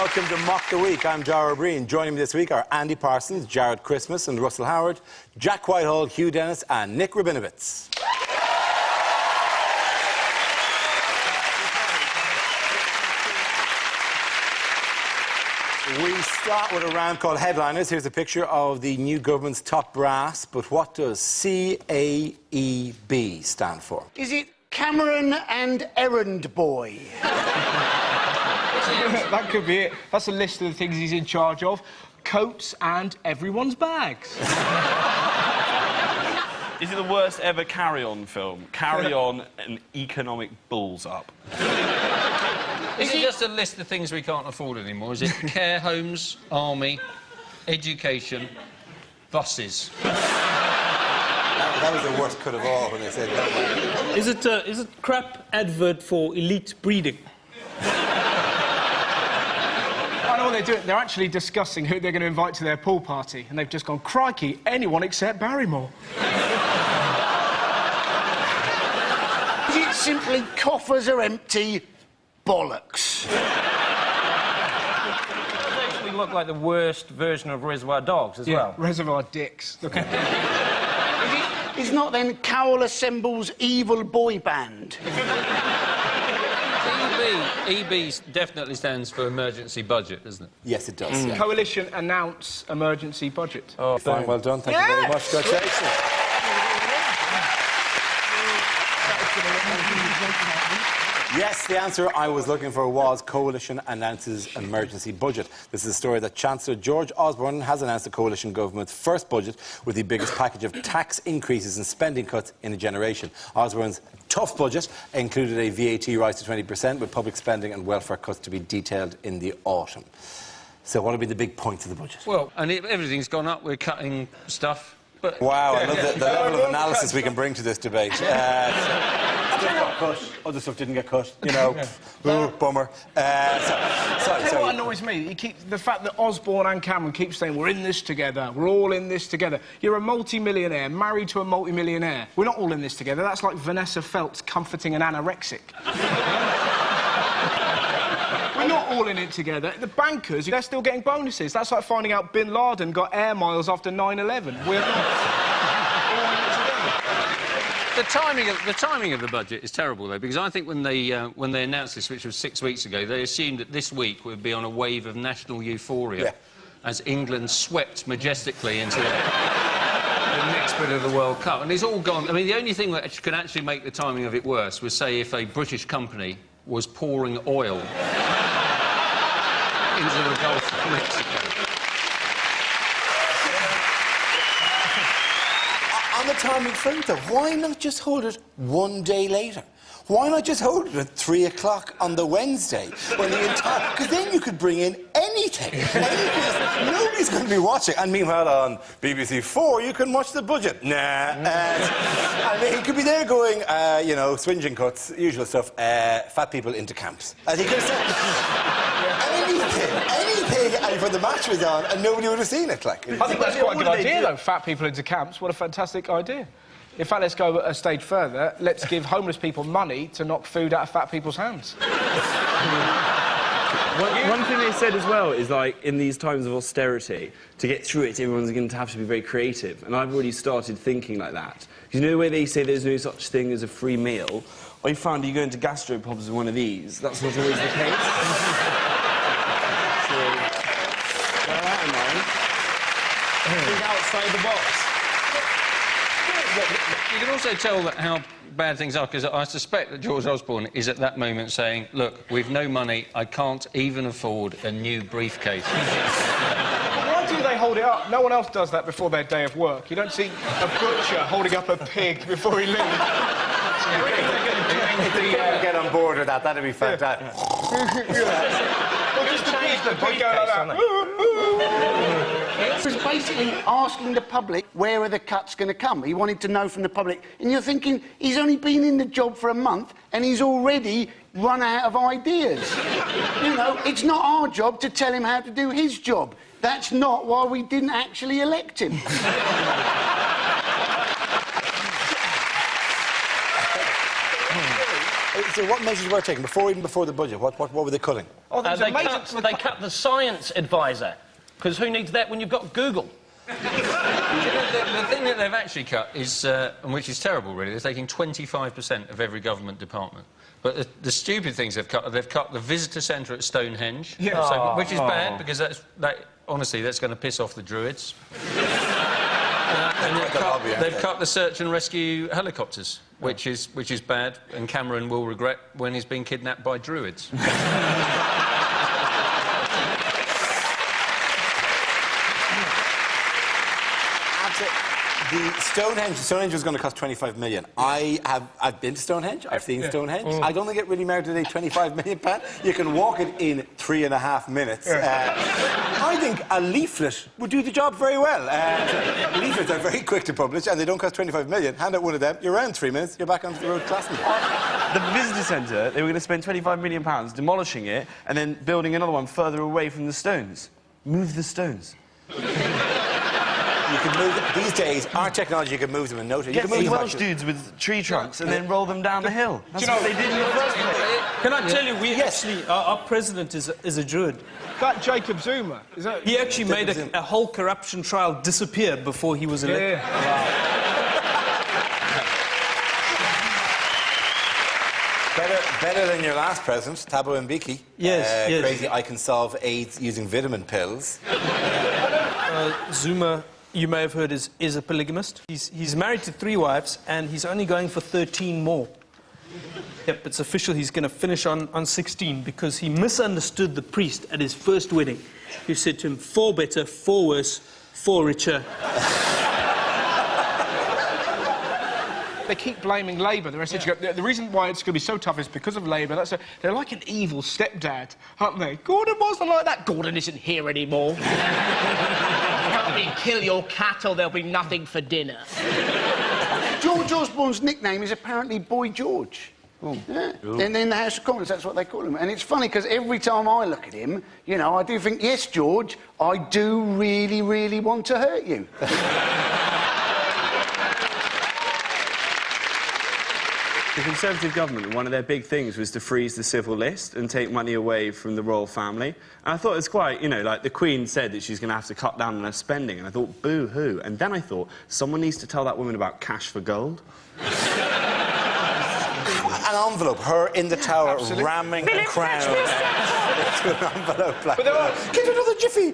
welcome to Mock the Week. I'm Dara Breen. Joining me this week are Andy Parsons, Jared Christmas and Russell Howard, Jack Whitehall, Hugh Dennis and Nick Rabinowitz. We start with a round called Headliners. Here's a picture of the new government's top brass, but what does CAEB stand for? Is it Cameron and Errand Boy? That could be it. That's a list of the things he's in charge of. Coats and everyone's bags. Is it the worst ever Carry-On film? Carry On and economic balls up. Is it just a list of things we can't afford anymore? Is it care homes, army, education, buses? That was the worst cut of all when they said that. Is it crap advert for elite breeding? I know what they're doing. They're actually discussing who they're going to invite to their pool party, and they've just gone, crikey, anyone except Barrymore. Is it simply coffers are empty, bollocks? It actually look like the worst version of Reservoir Dogs as well. Reservoir Dicks. Look at It's not then Cowell Assemble's evil boy band? EB definitely stands for emergency budget, doesn't it? Yes, it does. Yeah. Coalition announce emergency budget. Oh, fine, well done. Thank you very much. Congratulations. Yes, the answer I was looking for was Coalition announces emergency budget. This is a story that Chancellor George Osborne has announced the coalition government's first budget with the biggest package of tax increases and spending cuts in a generation. Osborne's tough budget included a VAT rise to 20% with public spending and welfare cuts to be detailed in the autumn. So what will be the big points of the budget? Well, and everything's gone up. We're cutting stuff. But wow, I love the level of analysis we can bring to this debate. Cut. Other stuff didn't get cut, you know. Ooh, bummer. Sorry. What annoys me, the fact that Osborne and Cameron keep saying, we're in this together, we're all in this together. You're a multi-millionaire, married to a multi-millionaire. We're not all in this together. That's like Vanessa Feltz comforting an anorexic. We're not all in it together. The bankers, they're still getting bonuses. That's like finding out Bin Laden got air miles after 9/11. We're not all in it together. The timing of the budget is terrible, though, because I think when they announced this, which was 6 weeks ago, they assumed that this week would be on a wave of national euphoria as England swept majestically into the next bit of the World Cup. And it's all gone. I mean, the only thing that could actually make the timing of it worse was, say, if a British company was pouring oil into the Gulf of Mexico. On the timing front, though, why not just hold it one day later? Why not just hold it at 3 o'clock on the Wednesday when the entire... Because then you could bring in anything. Nobody's going to be watching. And meanwhile, on BBC 4, you can watch the budget. Nah. And he could be there going, you know, swinging cuts, usual stuff, fat people into camps. And he could have said anything, and for the match was on, and nobody would have seen it. Like, I think that's quite a good idea, though, fat people into camps. What a fantastic idea. In fact, let's go a stage further. Let's give homeless people money to knock food out of fat people's hands. One thing they said as well is, like, in these times of austerity, to get through it, everyone's going to have to be very creative. And I've already started thinking like that. You know the way they say there's no such thing as a free meal? I found you go into gastropubs with one of these. That's not always the case. So, bear that in mind. Think outside the box. You can also tell that how bad things are, because I suspect that George Osborne is at that moment saying, look, we've no money, I can't even afford a new briefcase. Why do they hold it up? No one else does that before their day of work. You don't see a butcher holding up a pig before he leaves. If they get on board with that, that'd be fantastic. Well, just change the pig go like that. He was basically asking the public, where are the cuts going to come? He wanted to know from the public. And you're thinking, he's only been in the job for a month, and he's already run out of ideas. You know, it's not our job to tell him how to do his job. That's not why we didn't actually elect him. So what measures were taken even before the budget? What were they cutting? Oh, They cut the science advisor, because who needs that when you've got Google? The thing that they've actually cut is, and which is terrible, really, they're taking 25% of every government department. But the stupid things they've cut the visitor centre at Stonehenge, which is bad, because honestly, that's going to piss off the Druids. And they've cut the search and rescue helicopters, which is bad, and Cameron will regret when he's been kidnapped by Druids. Stonehenge was going to cost 25 million. I've been to Stonehenge. I've seen Stonehenge. I don't think it really merited a 25 million pound. You can walk it in 3.5 minutes. I think a leaflet would do the job very well. Leaflets are very quick to publish, and they don't cost 25 million. Hand out one of them, you're around 3 minutes, you're back onto the road classing. The visitor centre, they were going to spend 25 million pounds demolishing it and then building another one further away from the stones. Move the stones. You can move them. These days, our technology, you can move them in no time. Get some Welsh dudes with tree trunks and then roll them down the hill. That's what they did in the first place. Can I tell you, our president is a Druid. That Jacob Zuma, is that... He actually made a whole corruption trial disappear before he was elected. Better than your last president, Thabo Mbeki. Yes. Crazy, I can solve AIDS using vitamin pills. Zuma, you may have heard, is a polygamist. He's married to 3 wives, and he's only going for 13 more. Yep, it's official. He's going to finish on 16 because he misunderstood the priest at his first wedding, who said to him, 4 better, 4 worse, 4 richer. They keep blaming Labour. The reason why it's going to be so tough is because of Labour. They're like an evil stepdad, aren't they? Gordon wasn't like that. Gordon isn't here anymore. Help me kill your cat or there'll be nothing for dinner. George Osborne's nickname is apparently Boy George. Yeah. And in the House of Commons, that's what they call him. And it's funny, because every time I look at him, you know, I do think, yes, George, I do really, really want to hurt you. The Conservative government, one of their big things was to freeze the civil list and take money away from the royal family. And I thought it was quite, you know, like the Queen said that she's going to have to cut down on her spending, and I thought, boo-hoo. And then I thought, someone needs to tell that woman about cash for gold. An envelope, her in the tower, ramming a crown into an envelope. Like, get another jiffy!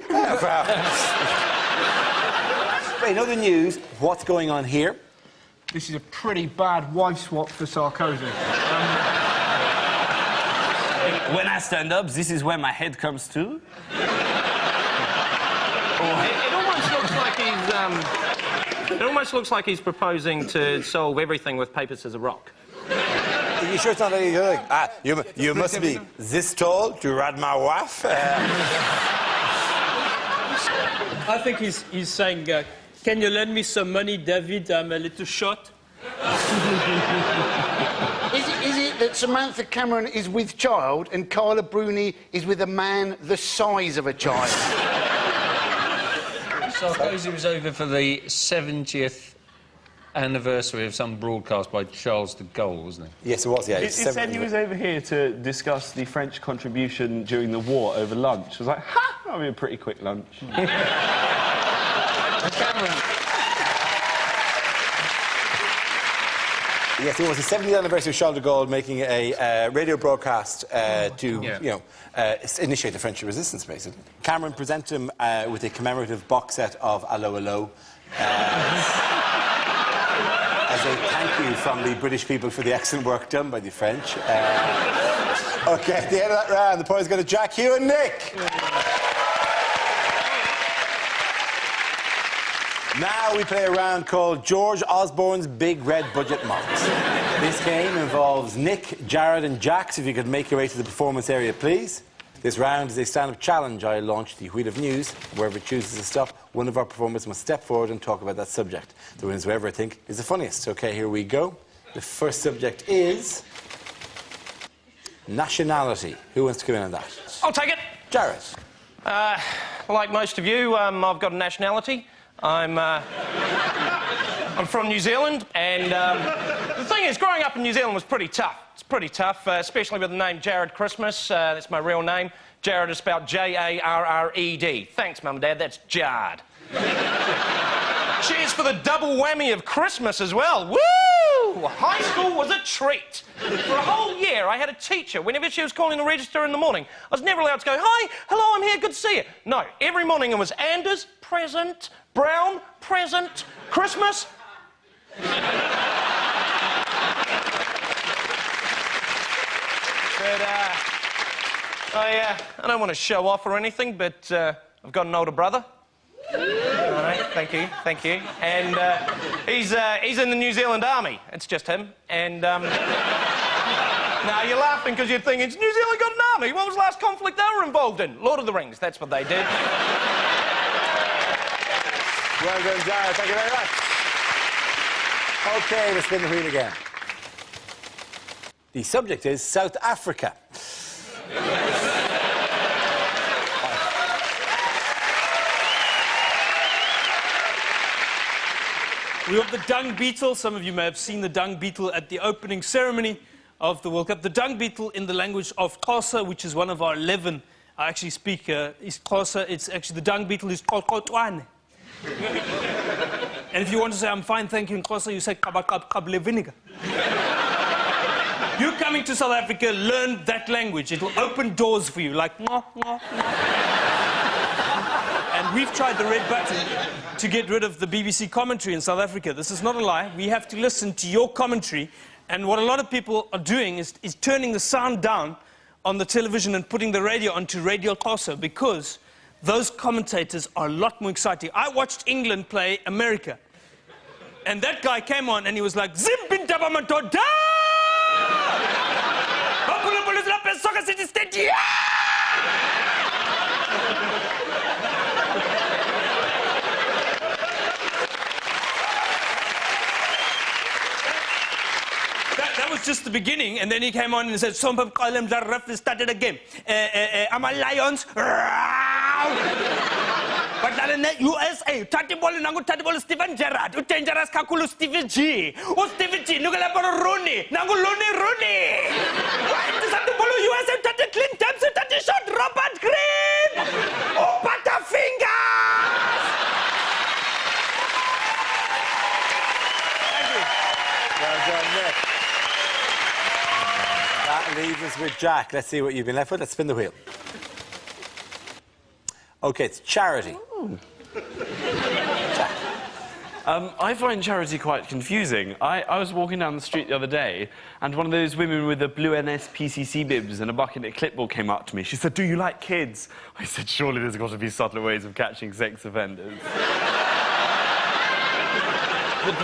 Wait, in other news, what's going on here? This is a pretty bad wife swap for Sarkozy. When I stand up, this is where my head comes to. It almost looks like he's proposing to solve everything with paper, scissors, rock. Are you sure it's not anything like, you must be this tall to ride my wife? I think he's saying, can you lend me some money, David? I'm a little short. Is it that Samantha Cameron is with child and Carla Bruni is with a man the size of a child? Sarkozy was over for the 70th anniversary of some broadcast by Charles de Gaulle, wasn't he? Yes, it was, yeah. It said he was over here to discuss the French contribution during the war over lunch. I was like, ha! That'll be a pretty quick lunch. Yes, it was the 70th anniversary of Charles de Gaulle making a radio broadcast to, initiate the French resistance, basically. Cameron presented him with a commemorative box set of Allo Allo as a thank you from the British people for the excellent work done by the French. OK, at the end of that round, the point's going to Jack, Hugh and Nick. Now we play a round called George Osborne's Big Red Budget Mocks. This game involves Nick, Jared and Jack, so if you could make your way to the performance area, please. This round is a stand-up challenge. I launch the wheel of news. Wherever it chooses to stop, one of our performers must step forward and talk about that subject. The winner is whoever I think is the funniest. OK, here we go. The first subject is nationality. Who wants to come in on that? I'll take it. Jared. Like most of you, I've got a nationality. I'm from New Zealand, and the thing thing is, growing up in New Zealand was pretty tough. It's pretty tough, especially with the name Jared Christmas. That's my real name. Jared is spelled J-A-R-R-E-D. Thanks, Mum and Dad, that's Jard. Cheers for the double whammy of Christmas as well. Woo! High school was a treat. For a whole year, I had a teacher. Whenever she was calling the register in the morning, I was never allowed to go, "Hi, hello, I'm here, good to see you." No, every morning it was Anders, present, Brown, present, Christmas. But, I don't want to show off or anything, but I've got an older brother. All right, thank you. And he's in the New Zealand Army. It's just him. And now you're laughing because you're thinking, New Zealand got an army. What was the last conflict they were involved in? Lord of the Rings. That's what they did. Well done, Jared. Thank you very much. OK, let's spin the wheel again. The subject is South Africa. We have the dung beetle. Some of you may have seen the dung beetle at the opening ceremony of the World Cup. The dung beetle in the language of Xhosa, which is one of our 11 I actually speak, is Xhosa. It's actually, the dung beetle is Qoqotwane. And if you want to say, "I'm fine, thank you," in Xhosa, you say, "Qabaqab vinegar." You coming to South Africa, learn that language. It will open doors for you, like, "Mwah, mwah, mwah." And we've tried the red button to get rid of the BBC commentary in South Africa. This is not a lie. We have to listen to your commentary. And what a lot of people are doing is turning the sound down on the television and putting the radio onto Radio Xhosa, because those commentators are a lot more exciting. I watched England play America. And that guy came on and he was like, "Zimbintaba Matoda! Soccer City Stadium!" That was just the beginning, and then he came on and said, "Some call the ref started a game. I'm a Lions." But in the USA, Tatibol Steven Gerrard, dangerous Kakulu Stevie G. Oh, Stevie G, Nugalaboro Rooney, Nanguloni Rooney. Why does that follow USA? Tati Clint Dempsey, Tati shot Robert Green. Oh, Butterfingers. Thank you. Well done, Nick. That leaves us with Jack. Let's see what you've been left with. Let's spin the wheel. OK, it's charity. Jack. I find charity quite confusing. I was walking down the street the other day, and one of those women with the blue NSPCC bibs and a bucket and clipboard came up to me. She said, "Do you like kids?" I said, "Surely there's got to be subtler ways of catching sex offenders." But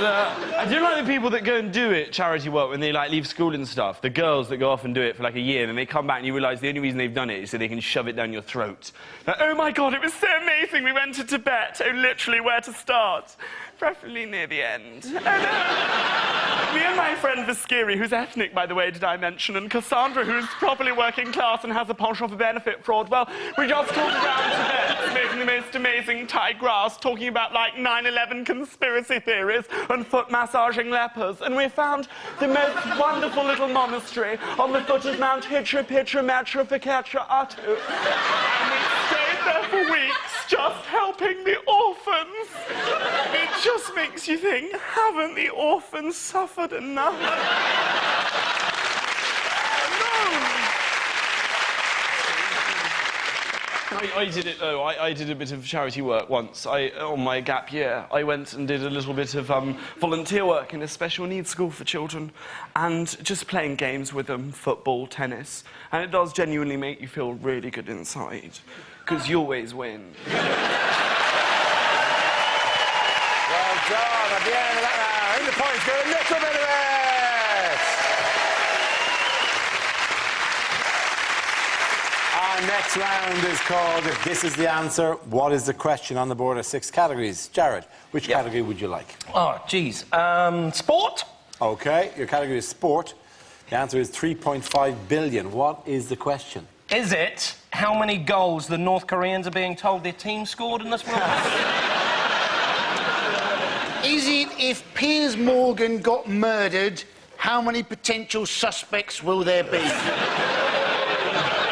I do like the people that go and do it, charity work, when they, like, leave school and stuff. The girls that go off and do it for, like, a year, and then they come back and you realise the only reason they've done it is so they can shove it down your throat. Like, "Oh, my God, it was so amazing. We went to Tibet. Oh, literally, where to start? Preferably near the end." Oh, no. Me and my friend Viskiri, who's ethnic, by the way, did I mention, and Cassandra, who's properly working class and has a penchant for benefit fraud, well, we just talked around Tibet, smoking the most amazing Thai grass, talking about, like, 9/11 conspiracy theories and foot massaging lepers, and we found the most wonderful little monastery on the foot of Mount Hitra Pitra Matra Fikatra Atu. And we stayed there for weeks, just helping the orphans. It just makes you think, haven't the orphans suffered enough? I did it, though. I did a bit of charity work once. On my gap year, I went and did a little bit of volunteer work in a special needs school for children, and just playing games with them, football, tennis, and it does genuinely make you feel really good inside, because you always win. Well done. At the end of that round, the points go a little bit of it. Our next round is called If This Is the Answer, What is the Question? On the board are 6 categories. Jared, which category would you like? Oh, geez. Sport? OK, your category is sport. The answer is 3.5 billion. What is the question? Is it how many goals the North Koreans are being told their team scored in this World Cup? Is it if Piers Morgan got murdered, how many potential suspects will there be?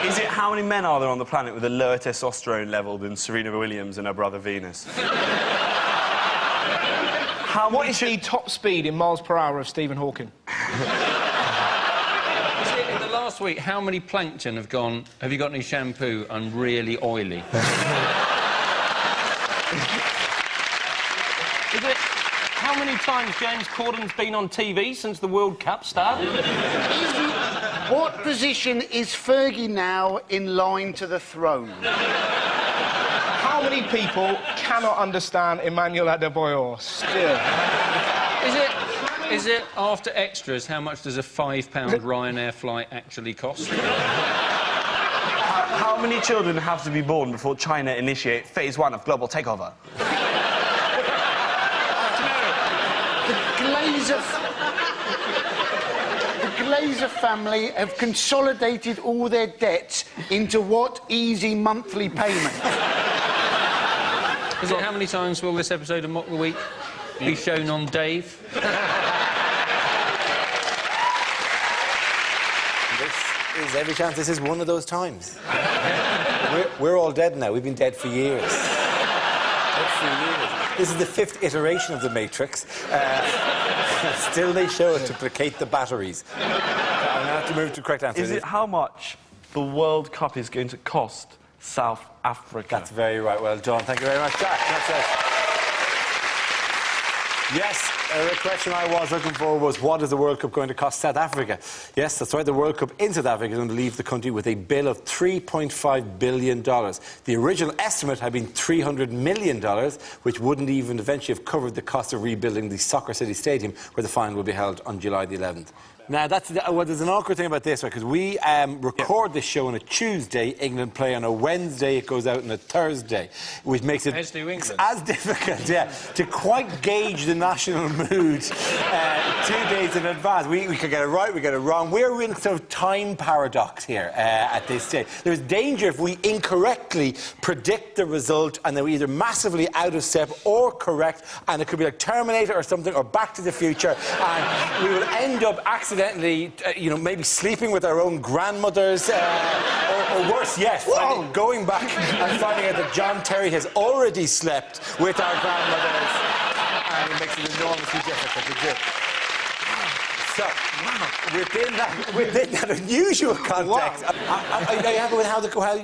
Is it how many men are there on the planet with a lower testosterone level than Serena Williams and her brother Venus? What is the top speed in miles per hour of Stephen Hawking? In the last week, how many plankton have gone, have you got any shampoo? I'm really oily. Is it how many times James Corden's been on TV since the World Cup started? What position is Fergie now in line to the throne? How many people cannot understand Emmanuel Adebayor still? Is it after extras, how much does a £5 Ryanair flight actually cost? How many children have to be born before China initiate phase 1 of global takeover? The Glazer family have consolidated all their debts into what easy monthly payment? Is it how many times will this episode of Mock the Week be shown on Dave? This is every chance. This is one of those times. We're all dead now. We've been dead for years. This is the 5th iteration of The Matrix. Still they show it to placate the batteries. I'm going to have to move to the correct answer. Is it how much the World Cup is going to cost South Africa? That's very right. Well done. Thank you very much, Jack. That's it. Yes, the question I was looking for was, what is the World Cup going to cost South Africa? Yes, that's right. The World Cup in South Africa is going to leave the country with a bill of $3.5 billion. The original estimate had been $300 million, which wouldn't even eventually have covered the cost of rebuilding the Soccer City Stadium, where the final will be held on July the 11th. Now, well, there's an awkward thing about this, right, because we record this show on a Tuesday, England play on a Wednesday, it goes out on a Thursday, which makes it as difficult, to quite gauge the national mood 2 days in advance. We could get it right, we get it wrong. We're in sort of time paradox here at this stage. There's danger if we incorrectly predict the result and then we're either massively out of step or correct, and it could be like Terminator or something, or Back to the Future, and we will end up accidentally, maybe sleeping with our own grandmothers, or worse yet, going back and finding out that John Terry has already slept with our grandmothers, and it makes it enormously difficult to do. So, within that unusual context, are you happy with how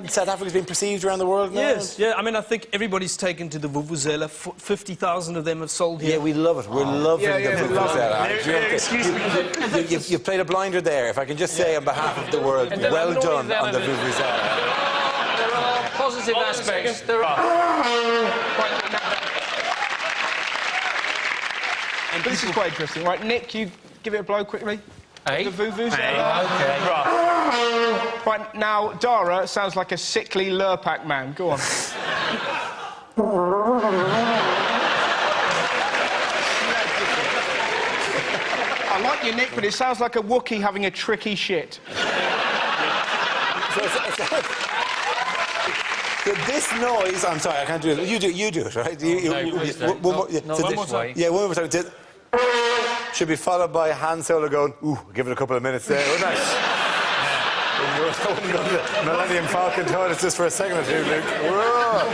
South Africa's been perceived around the world now? Yes, yeah. I mean, I think everybody's taken to the Vuvuzela. 50,000 of them have sold here. Yeah, we love it. We're loving the Vuvuzela. Excuse me. You've played a blinder there, if I can just say on behalf of the world, well done on the Vuvuzela. There are positive aspects. There are... And this is quite interesting, right? Nick, you give it a blow quickly. Hey? The Vuvuzela. Okay. Right, now, Dara sounds like a sickly Lurpak man. Go on. I like you, Nick, but it sounds like a Wookiee having a tricky shit. So this noise... I'm sorry, I can't do it. You do it, right? One more time. Yeah, one more time. Should be followed by Han Solo going, ooh, give it a couple of minutes there, wouldn't I? Wouldn't go to the Millennium Falcon toilets just for a second or two, Luke. Whoa.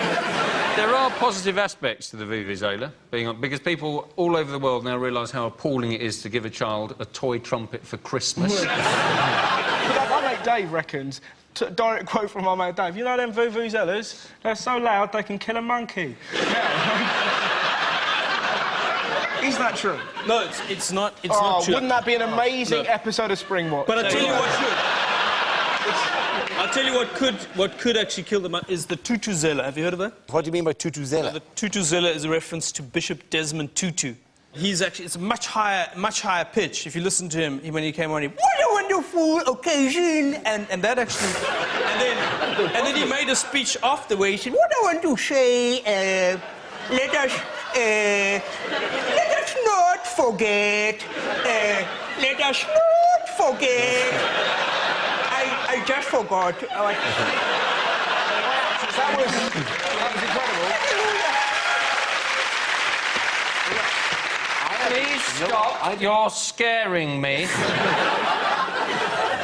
There are positive aspects to the Vuvuzela, because people all over the world now realise how appalling it is to give a child a toy trumpet for Christmas. My mate Dave reckons, direct quote from my mate Dave, you know them Vuvuzelas? They're so loud they can kill a monkey. Is that true? No, it's not. It's not true. Wouldn't that be an amazing episode of Springwatch? But I'll tell you what should. I'll tell you what could actually kill them is the Tutuzela. Have you heard of that? What do you mean by Tutuzela? The Tutuzela is a reference to Bishop Desmond Tutu. It's a much higher pitch. If you listen to him, when he came on, what a wonderful occasion, and that actually, and then he made a speech after where he said, what I want to say, let us not forget, let us not forget. I just forgot. That was incredible. Please. Stop. You're scaring me.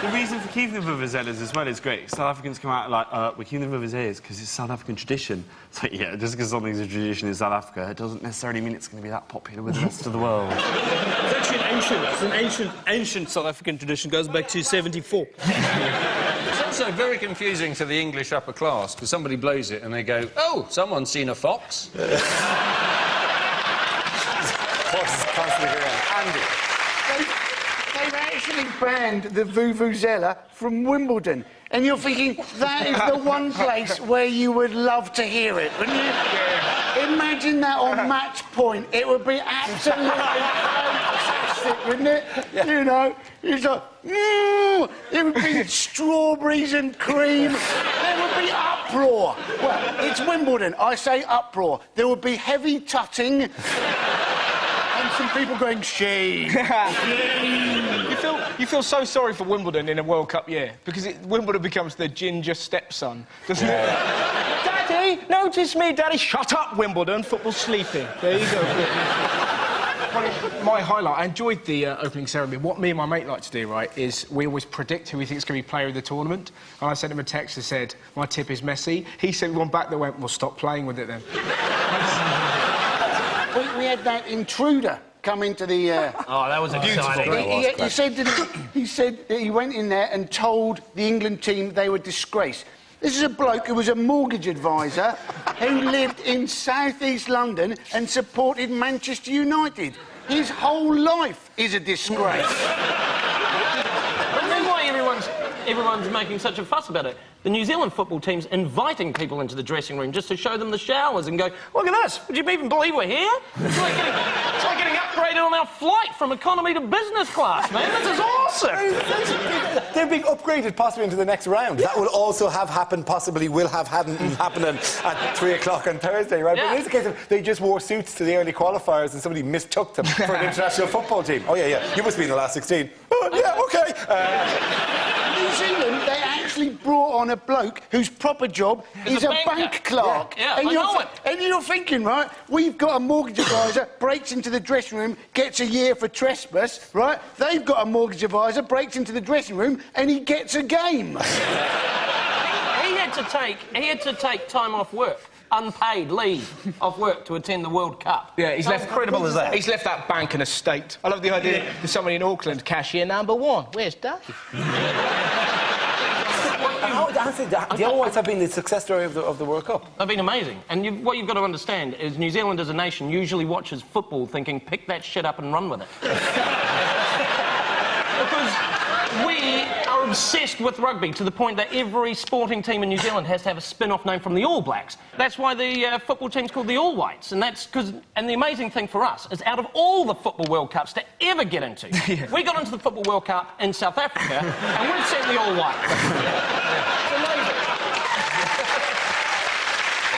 The reason for keeping the vuvuzelas as well is great. South Africans come out like, we're keeping the vuvuzelas because it's South African tradition. So, yeah, just because something's a tradition in South Africa, it doesn't necessarily mean it's going to be that popular with the rest of the world. It's actually an ancient South African tradition. Goes back to 74. It's also very confusing to the English upper class, because somebody blows it and they go, oh, someone's seen a fox. Horses constantly around. Andy. They've actually banned the vuvuzela from Wimbledon. And you're thinking, that is the one place where you would love to hear it, wouldn't you? Yeah. Imagine that on match point. It would be absolutely fantastic, wouldn't it? Yeah. You know, it's like, it would be strawberries and cream. There would be uproar. Well, it's Wimbledon. I say uproar. There would be heavy tutting. And some people going, shame. You feel so sorry for Wimbledon in a World Cup year, because Wimbledon becomes the ginger stepson, doesn't it? Daddy, notice me, Daddy. Shut up, Wimbledon. Football's sleeping. There you go. My highlight, I enjoyed the opening ceremony. What me and my mate like to do, right, is we always predict who we think is going to be player of the tournament. And I sent him a text that said, my tip is Messi. He sent one back that went, well, stop playing with it then. We had that intruder come into the... Oh, that was exciting. He said that he went in there and told the England team they were disgraced. This is a bloke who was a mortgage advisor who lived in South East London and supported Manchester United. His whole life is a disgrace. I know why everyone's making such a fuss about it. The New Zealand football team's inviting people into the dressing room just to show them the showers and go, look at this, would you even believe we're here? It's like getting upgraded on our flight from economy to business class, man. This is awesome. They're being upgraded possibly into the next round. Yeah. That will also have happened, possibly will have happening at 3 o'clock on Thursday, right? Yeah. But it is a case of they just wore suits to the early qualifiers and somebody mistook them for an international football team. Oh, yeah. You must be in the last 16. Oh, yeah, OK. New Zealand, they actually brought on a bloke whose proper job is a bank clerk. Yeah, and you're thinking, right, we've got a mortgage advisor, breaks into the dressing room, gets a year for trespass, right? They've got a mortgage advisor, breaks into the dressing room, and he gets a game. He had to take time off work. Unpaid leave off work to attend the World Cup. Yeah, he's left... incredible as that? He's left that bank in a state. I love the idea that somebody in Auckland, cashier number 1. Where's Dave? The All Whites have been the success story of the World Cup. They've been amazing. And what you've got to understand is New Zealand as a nation usually watches football thinking, pick that shit up and run with it. Because we are obsessed with rugby to the point that every sporting team in New Zealand has to have a spin-off name from the All Blacks. That's why the football team's called the All Whites. And that's because... And the amazing thing for us is out of all the Football World Cups to ever get into, we got into the Football World Cup in South Africa and we've sent the All Whites. It's amazing.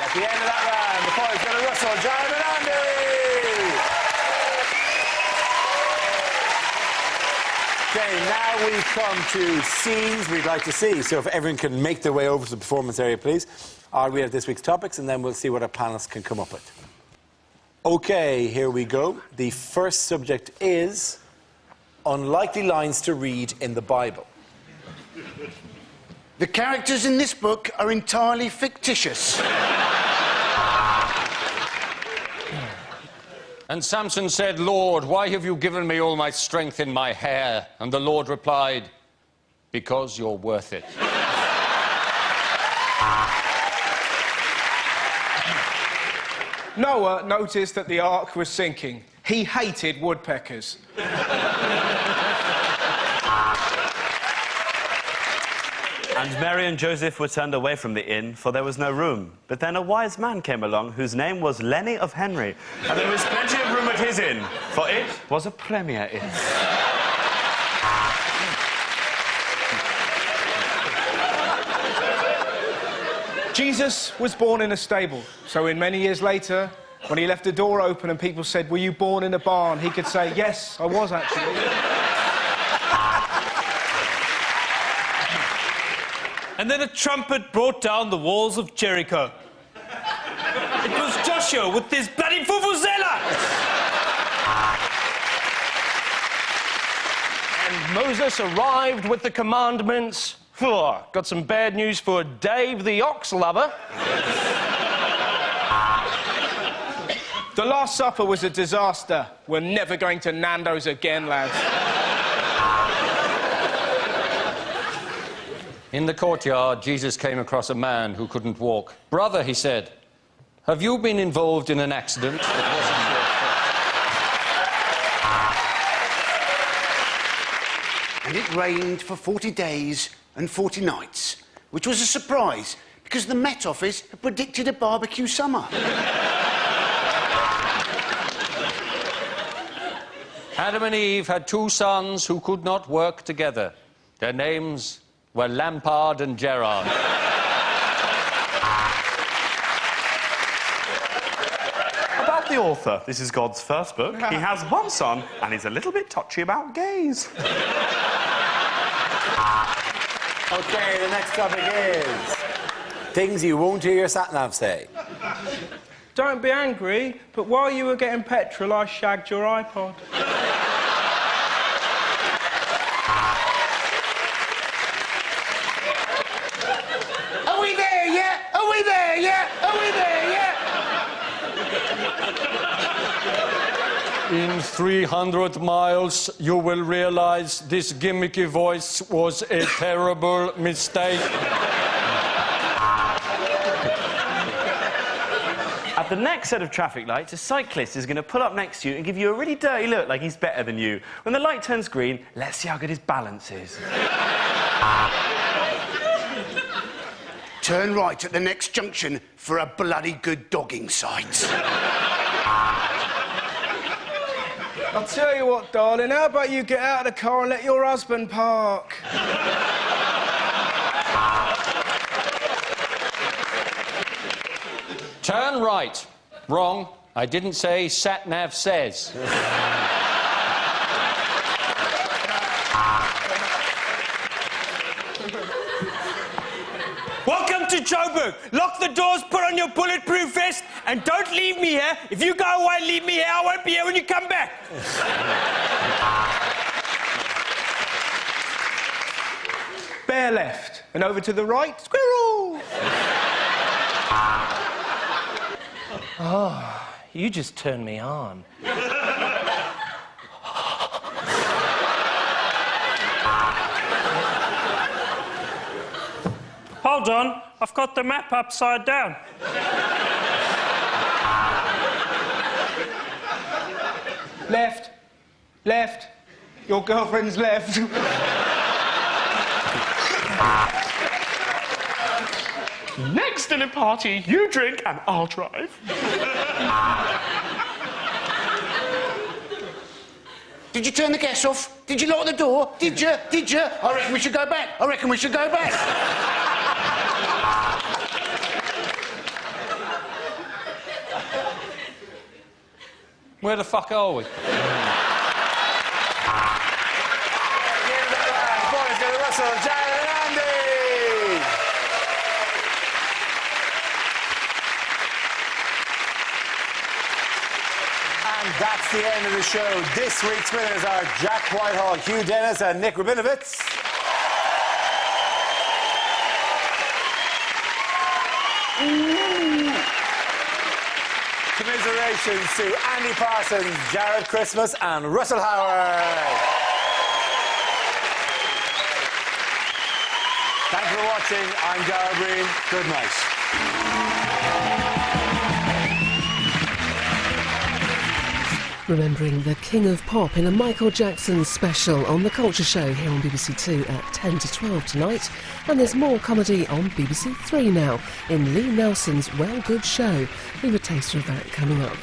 At the end of that round, the boys going to wrestle John and Andy. Okay, now we come to scenes we'd like to see. So if everyone can make their way over to the performance area, please. I'll read out this week's topics, and then we'll see what our panelists can come up with. OK, here we go. The first subject is unlikely lines to read in the Bible. The characters in this book are entirely fictitious. And Samson said, Lord, why have you given me all my strength in my hair? And the Lord replied, because you're worth it. Noah noticed that the ark was sinking. He hated woodpeckers. And Mary and Joseph were turned away from the inn, for there was no room. But then a wise man came along, whose name was Lenny of Henry. And there was plenty of room at his inn, for it was a premier inn. Jesus was born in a stable, so in many years later, when he left the door open and people said, were you born in a barn? He could say, yes, I was actually. And then a trumpet brought down the walls of Jericho. It was Joshua with his bloody vuvuzela! Moses arrived with the commandments. Got some bad news for Dave the ox lover. The Last Supper was a disaster. We're never going to Nando's again, lads. In the courtyard, Jesus came across a man who couldn't walk. "Brother," he said, "have you been involved in an accident that wasn't your fault?" And it rained for 40 days and 40 nights, which was a surprise, because the Met Office had predicted a barbecue summer. Adam and Eve had two sons who could not work together. Their names were Lampard and Gerrard. About the author, this is God's first book. He has one son, and he's a little bit touchy about gays. OK, the next topic is things you won't hear your sat-nav say. Don't be angry, but while you were getting petrol, I shagged your iPod. Are we there yet? Are we there yet? Are we there yet? In 300 miles, you will realise this gimmicky voice was a terrible mistake. At the next set of traffic lights, a cyclist is going to pull up next to you and give you a really dirty look like he's better than you. When the light turns green, let's see how good his balance is. Turn right at the next junction for a bloody good dogging site. I'll tell you what, darling, how about you get out of the car and let your husband park? Turn right. Wrong. I didn't say sat-nav says. Welcome to Joburg. Lock the doors, put on your bulletproof vest, and don't leave me here. If you go away and leave me here, I won't be here when you come back. Bear left, and over to the right, squirrel! Oh, you just turned me on. Hold on, I've got the map upside down. Left. Left. Your girlfriend's left. Next dinner party, you drink and I'll drive. Did you turn the gas off? Did you lock the door? Did you? Did you? I reckon we should go back. I reckon we should go back. Where the fuck are we? Russell, Jared and Andy! And that's the end of the show. This week's winners are Jack Whitehall, Hugh Dennis and Nick Rabinovitz. Commiserations to Andy Parsons, Jared Christmas and Russell Howard. Thanks for watching. I'm Darragh Breen. Good night. Remembering the King of Pop in a Michael Jackson special on The Culture Show here on BBC Two at 10 to 12 tonight. And there's more comedy on BBC Three now in Lee Nelson's Well Good Show. Leave a taster of that coming up.